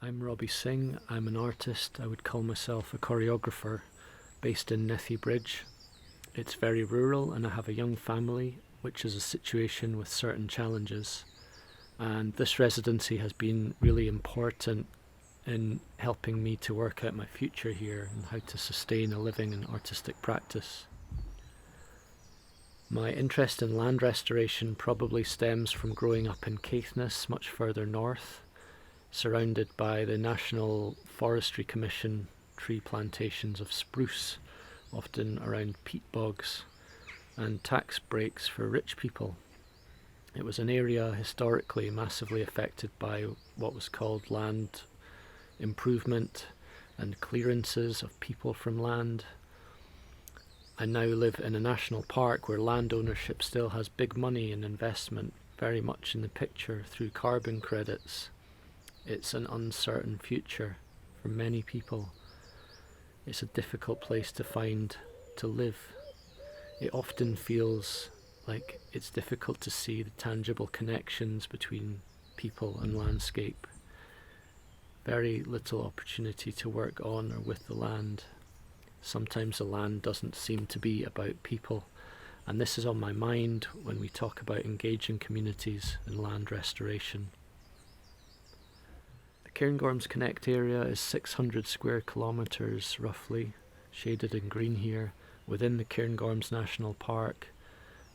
I'm Robbie Synge. I'm an artist. I would call myself a choreographer based in Nethy Bridge. It's very rural and I have a young family, which is a situation with certain challenges. And this residency has been really important in helping me to work out my future here and how to sustain a living and artistic practice. My interest in land restoration probably stems from growing up in Caithness, much further north, surrounded by the National Forestry Commission tree plantations of spruce, often around peat bogs, and tax breaks for rich people. It was an area historically massively affected by what was called land improvement and clearances of people from land. I now live in a national park where land ownership still has big money and investment very much in the picture through carbon credits. It's an uncertain future for many people. It's a difficult place to find to live. It often feels like it's difficult to see the tangible connections between people and landscape. Very little opportunity to work on or with the land. Sometimes the land doesn't seem to be about people, and this is on my mind when we talk about engaging communities in land restoration. The Cairngorms Connect area is 600 square kilometres roughly, shaded in green here, within the Cairngorms National Park,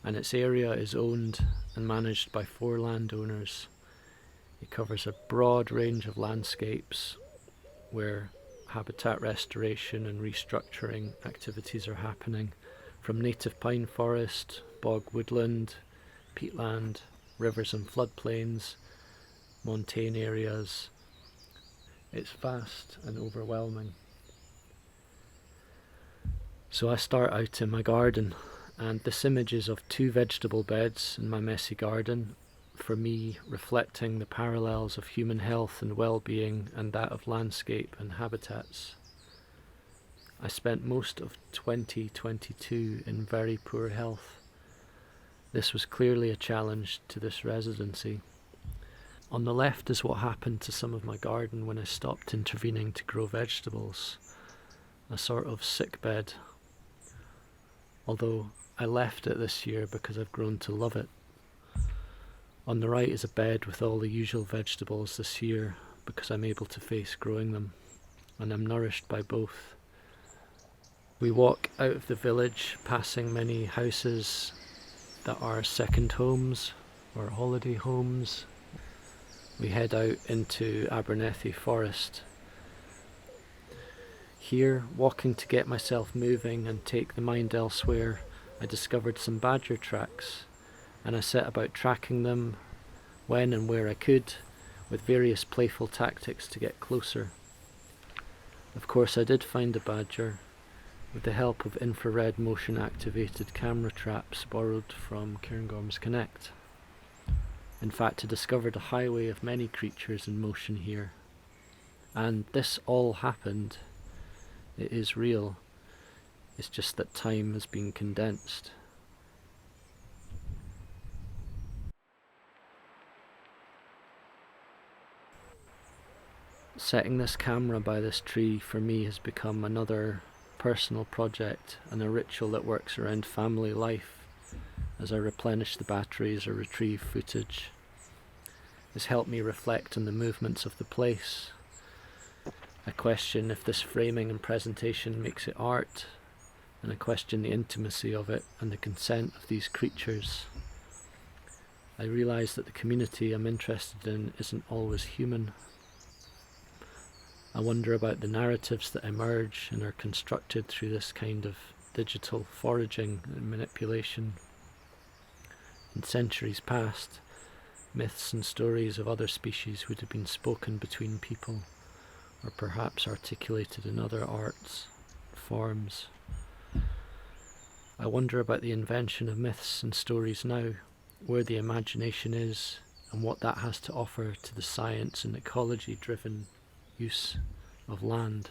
and its area is owned and managed by 4 landowners. It covers a broad range of landscapes where habitat restoration and restructuring activities are happening, from native pine forest, bog woodland, peatland, rivers and floodplains, montane areas. It's vast and overwhelming. So I start out in my garden, and this image is of 2 vegetable beds in my messy garden, for me reflecting the parallels of human health and well-being and that of landscape and habitats. I spent most of 2022 in very poor health. This was clearly a challenge to this residency. On the left is what happened to some of my garden when I stopped intervening to grow vegetables. A sort of sick bed. Although I left it this year because I've grown to love it. On the right is a bed with all the usual vegetables this year because I'm able to face growing them, and I'm nourished by both. We walk out of the village, passing many houses that are second homes or holiday homes. We head out into Abernethy Forest. Here, walking to get myself moving and take the mind elsewhere, I discovered some badger tracks, and I set about tracking them when and where I could, with various playful tactics to get closer. Of course I did find a badger, with the help of infrared motion activated camera traps borrowed from Cairngorms Connect. In fact, I discovered a highway of many creatures in motion here. And this all happened. It is real. It's just that time has been condensed. Setting this camera by this tree for me has become another personal project and a ritual that works around family life as I replenish the batteries or retrieve footage. It's helped me reflect on the movements of the place. I question if this framing and presentation makes it art, and I question the intimacy of it and the consent of these creatures. I realise that the community I'm interested in isn't always human. I wonder about the narratives that emerge and are constructed through this kind of digital foraging and manipulation. In centuries past, myths and stories of other species would have been spoken between people, or perhaps articulated in other arts, forms. I wonder about the invention of myths and stories now, where the imagination is, and what that has to offer to the science and ecology-driven use of land.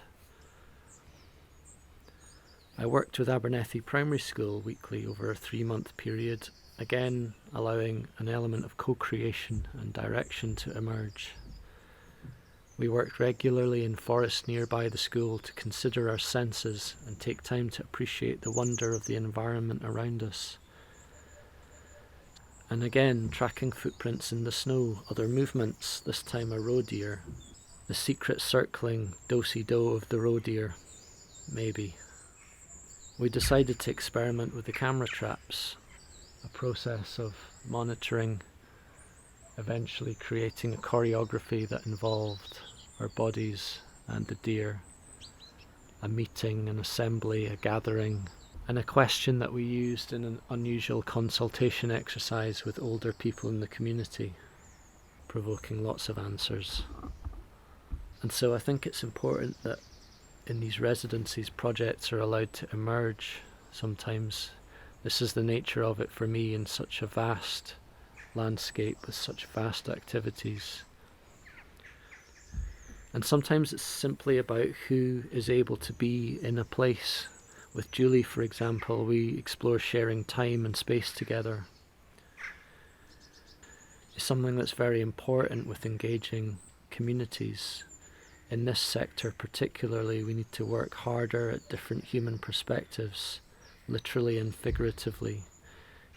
I worked with Abernethy Primary School weekly over a 3-month period, again allowing an element of co-creation and direction to emerge. We worked regularly in forests nearby the school to consider our senses and take time to appreciate the wonder of the environment around us. And again, tracking footprints in the snow, other movements, this time a roe deer. The secret circling do-si-do of the roe deer, maybe. We decided to experiment with the camera traps, a process of monitoring, eventually creating a choreography that involved our bodies and the deer, a meeting, an assembly, a gathering, and a question that we used in an unusual consultation exercise with older people in the community, provoking lots of answers. And so I think it's important that in these residencies projects are allowed to emerge sometimes. This is the nature of it for me in such a vast landscape with such vast activities. And sometimes it's simply about who is able to be in a place. With Julie, for example, we explore sharing time and space together. It's something that's very important with engaging communities. In this sector particularly, we need to work harder at different human perspectives, literally and figuratively,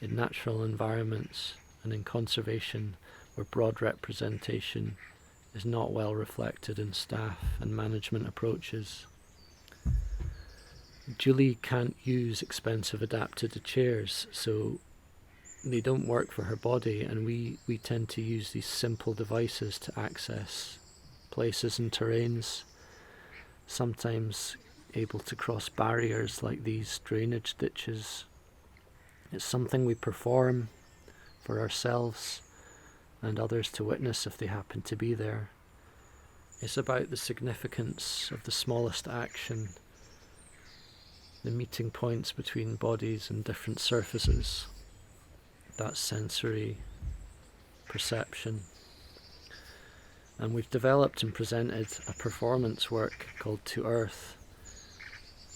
in natural environments and in conservation, where broad representation is not well reflected in staff and management approaches. Julie can't use expensive adapted chairs, so they don't work for her body, and we tend to use these simple devices to access places and terrains, sometimes able to cross barriers like these drainage ditches. It's something we perform for ourselves and others to witness if they happen to be there. It's about the significance of the smallest action, the meeting points between bodies and different surfaces, that sensory perception. And we've developed and presented a performance work called To Earth.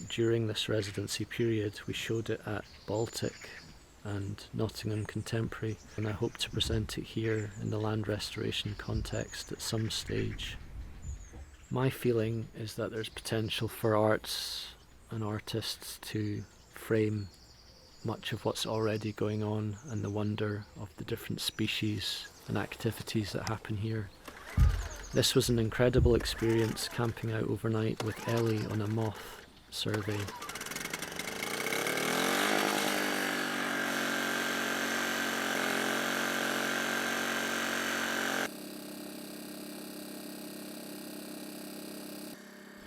During this residency period, we showed it at Baltic and Nottingham Contemporary, and I hope to present it here in the land restoration context at some stage. My feeling is that there's potential for arts and artists to frame much of what's already going on and the wonder of the different species and activities that happen here. This was an incredible experience, camping out overnight with Ellie on a moth survey.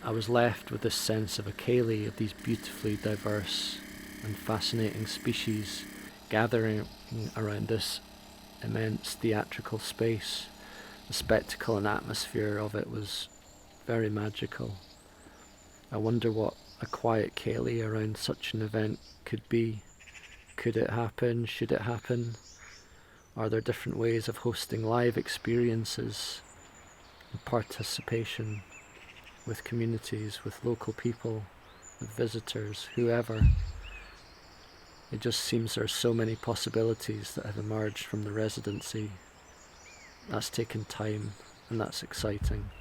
I was left with this sense of a ceilidh of these beautifully diverse and fascinating species gathering around this immense theatrical space. The spectacle and atmosphere of it was very magical. I wonder what a quiet ceilidh around such an event could be. Could it happen? Should it happen? Are there different ways of hosting live experiences and participation with communities, with local people, with visitors, whoever? It just seems there's so many possibilities that have emerged from the residency. That's taken time, and that's exciting.